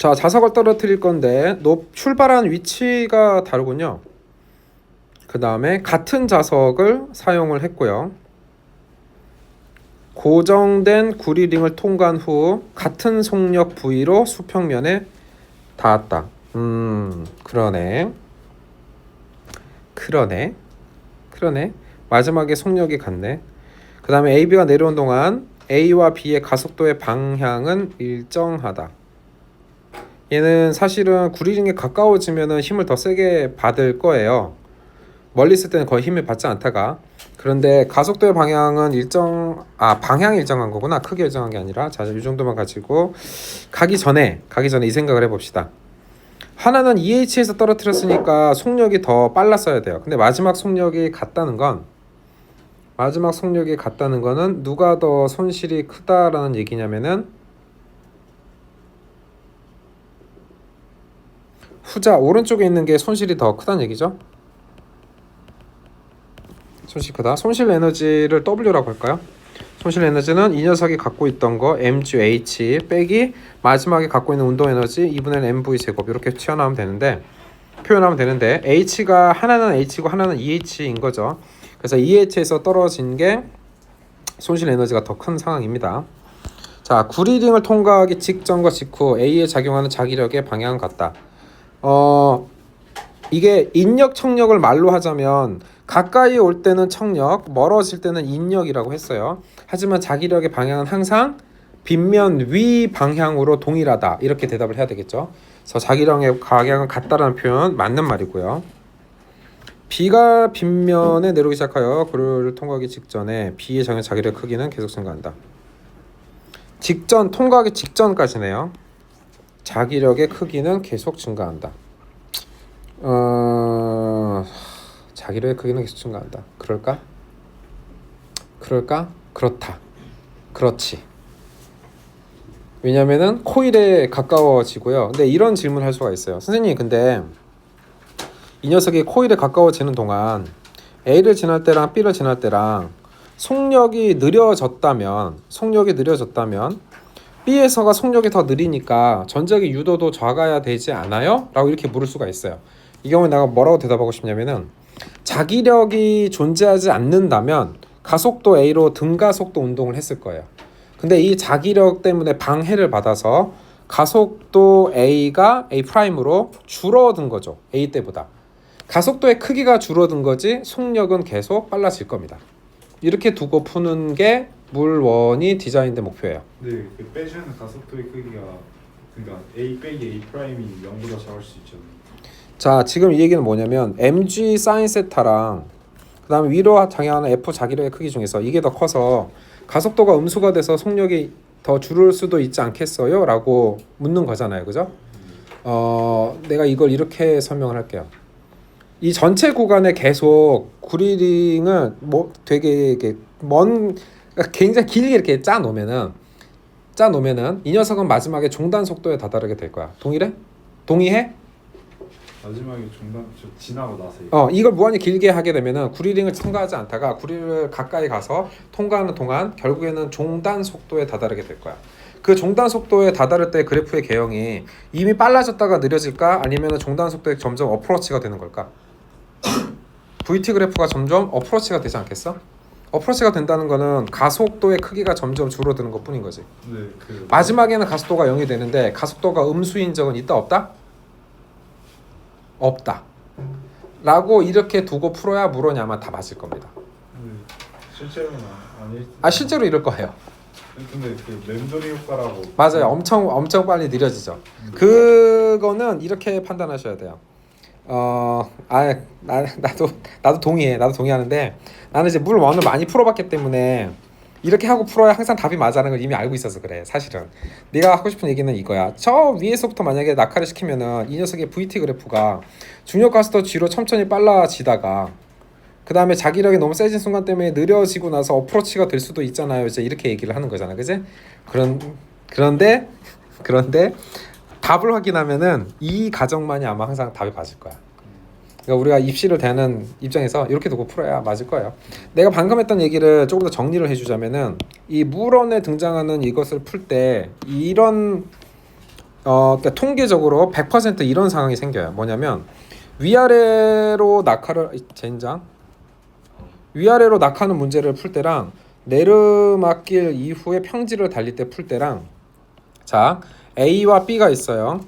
자, 자석을 떨어뜨릴 건데 출발한 위치가 다르군요. 그 다음에 같은 자석을 사용을 했고요. 고정된 구리링을 통과한 후 같은 속력 부위로 수평면에 닿았다. 그러네. 마지막에 속력이 같네. 그 다음에 AB가 내려온 동안 A와 B의 가속도의 방향은 일정하다. 얘는 사실은 구리링에 가까워지면 힘을 더 세게 받을 거예요. 멀리 있을 때는 거의 힘을 받지 않다가. 그런데 가속도의 방향은 방향이 일정한 거구나. 크게 일정한 게 아니라. 자, 이 정도만 가지고 가기 전에 이 생각을 해봅시다. 하나는 EH에서 떨어뜨렸으니까 속력이 더 빨랐어야 돼요. 근데 마지막 속력이 같다는 거는 누가 더 손실이 크다라는 얘기냐면은 후자 오른쪽에 있는 게 손실이 더 크다는 얘기죠. 손실 크다. 손실 에너지를 W라고 할까요? 손실 에너지는 이 녀석이 갖고 있던 거 mgh 빼기 마지막에 갖고 있는 운동 에너지 2분의 mv 제곱 이렇게 표현하면 되는데 h가 하나는 h고 하나는 eh인 거죠. 그래서 eh에서 떨어진 게 손실 에너지가 더 큰 상황입니다. 자, 구리링을 통과하기 직전과 직후 A에 작용하는 자기력의 방향은 같다. 이게 인력 청력을 말로 하자면 가까이 올 때는 청력, 멀어질 때는 인력이라고 했어요. 하지만 자기력의 방향은 항상 빗면 위 방향으로 동일하다. 이렇게 대답을 해야 되겠죠. 그래서 자기력의 방향은 같다라는 표현 맞는 말이고요. B가 빗면에 내려오기 시작하여 그를 통과하기 직전에 B의 정의 자기력의 크기는 계속 증가한다. 통과하기 직전까지네요. 자기력의 크기는 계속 증가한다. 자기력의 크기는 계속 증가한다. 그럴까? 그렇다. 그렇지. 왜냐면은 코일에 가까워지고요. 근데 이런 질문을 할 수가 있어요. 선생님, 근데 이 녀석이 코일에 가까워지는 동안 A를 지날 때랑 B를 지날 때랑 속력이 느려졌다면 B에서가 속력이 더 느리니까 전자기 유도도 작아야 되지 않아요? 라고 이렇게 물을 수가 있어요. 이 경우에 내가 뭐라고 대답하고 싶냐면은 자기력이 존재하지 않는다면 가속도 A로 등가속도 운동을 했을 거예요. 근데 이 자기력 때문에 방해를 받아서 가속도 A가 A'으로 줄어든 거죠. A 때보다. 가속도의 크기가 줄어든 거지 속력은 계속 빨라질 겁니다. 이렇게 두고 푸는 게 물원이 디자인된 목표예요. 네, 그 빼주는 가속도의 크기가 그러니까 A 빼기 A 프라임이 0보다 작을 수 있죠. 자, 지금 이 얘기는 뭐냐면 mg 사인 세타랑 그 다음에 위로 향하는 f 자기력의 크기 중에서 이게 더 커서 가속도가 음수가 돼서 속력이 더 줄을 수도 있지 않겠어요? 라고 묻는 거잖아요. 그죠? 내가 이걸 이렇게 설명을 할게요. 이 전체 구간에 계속 구리링을 되게 이렇게 굉장히 길게 이렇게 짜 놓으면은 이 녀석은 마지막에 종단 속도에 다다르게 될 거야. 동의해? 마지막에 지나고 나서 이걸 무한히 길게 하게 되면은 구리링을 통과하지 않다가 구리를 가까이 가서 통과하는 동안 결국에는 종단 속도에 다다르게 될 거야. 그 종단 속도에 다다를 때 그래프의 개형이 이미 빨라졌다가 느려질까 아니면 종단 속도에 점점 어프로치가 되는 걸까? VT 그래프가 점점 어프로치가 되지 않겠어? 어프로치가 된다는 거는 가속도의 크기가 점점 줄어드는 것 뿐인 거지. 네, 마지막에는 가속도가 0이 되는데 가속도가 음수인 적은 있다 없다? 없다. 라고 이렇게 두고 풀어야 물어냐 아마 다 맞을 겁니다. 네, 실제로는 아닐. 실제로 이럴 거예요. 근데 그 램돌이 효과라고. 맞아요. 엄청 빨리 느려지죠. 그거는 이렇게 판단하셔야 돼요. 나도 동의해. 나도 동의하는데 나는 이제 물원을 많이 풀어봤기 때문에 이렇게 하고 풀어야 항상 답이 맞아라는 걸 이미 알고 있어서 그래. 사실은 네가 하고 싶은 얘기는 이거야. 저 위에서부터 만약에 낙하를 시키면은 이 녀석의 VT 그래프가 중력 가속도 G로 천천히 빨라지다가 그 다음에 자기력이 너무 세진 순간 때문에 느려지고 나서 어프로치가 될 수도 있잖아요. 이제 이렇게 얘기를 하는 거잖아, 그지? 그런데 답을 확인하면은 이 가정만이 아마 항상 답이 맞을 거야. 그러니까 우리가 입시를 대하는 입장에서 이렇게 두고 풀어야 맞을 거예요. 내가 방금 했던 얘기를 조금 더 정리를 해주자면은 이 물원에 등장하는 이것을 풀 때 이런 그러니까 통계적으로 100% 이런 상황이 생겨요. 뭐냐면 위아래로 낙하를 젠장 위아래로 낙하는 문제를 풀 때랑 내르막길 이후에 평지를 달릴 때 풀 때랑 자 A와 B가 있어요.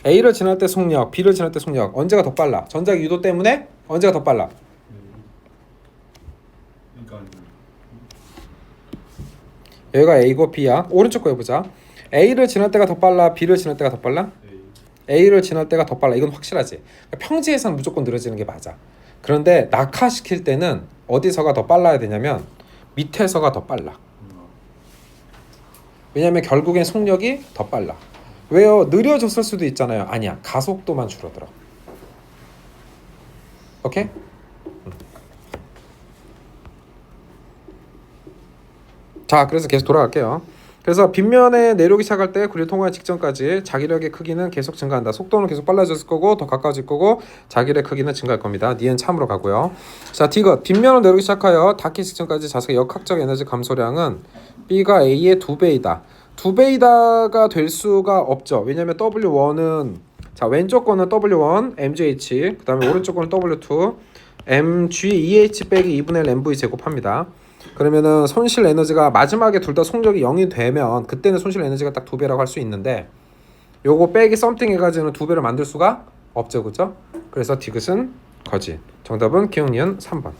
A를 지날 때 속력, B를 지날 때 속력 언제가 더 빨라? 전자기 유도 때문에 언제가 더 빨라? 그러니까 여기가 A고 B야. 오른쪽 거 해보자. A를 지날 때가 더 빨라? B를 지날 때가 더 빨라? A를 지날 때가 더 빨라. 이건 확실하지. 평지에서는 무조건 느려지는 게 맞아. 그런데 낙하시킬 때는 어디서가 더 빨라야 되냐면 밑에서가 더 빨라. 왜냐면 결국엔 속력이 더 빨라. 왜요? 느려졌을 수도 있잖아요. 아니야. 가속도만 줄어들어. 오케이? 자, 그래서 계속 돌아갈게요. 그래서 빗면에 내려오기 시작할 때 구리를 통과하기 직전까지 자기력의 크기는 계속 증가한다. 속도는 계속 빨라졌을 거고 더 가까워질 거고 자기력의 크기는 증가할 겁니다. 니은 참으로 가고요. 자, D가 빗면을 내려오기 시작하여 닿기 직전까지 자석의 역학적 에너지 감소량은 B가 A의 2배이다. 2배이다가 될 수가 없죠. 왜냐면 W1은 자 왼쪽 거는 W1 MGH 그 다음에 오른쪽 거는 W2 MGEH 빼기 2분의 1 MV 제곱합니다. 그러면은 손실 에너지가 마지막에 둘 다 속력이 0이 되면 그때는 손실 에너지가 딱 2배라고 할 수 있는데 요거 빼기 썸띵 해가지고는 2배를 만들 수가 없죠. 그죠? 그래서 디귿은 거짓. 정답은 기억 니은 3번.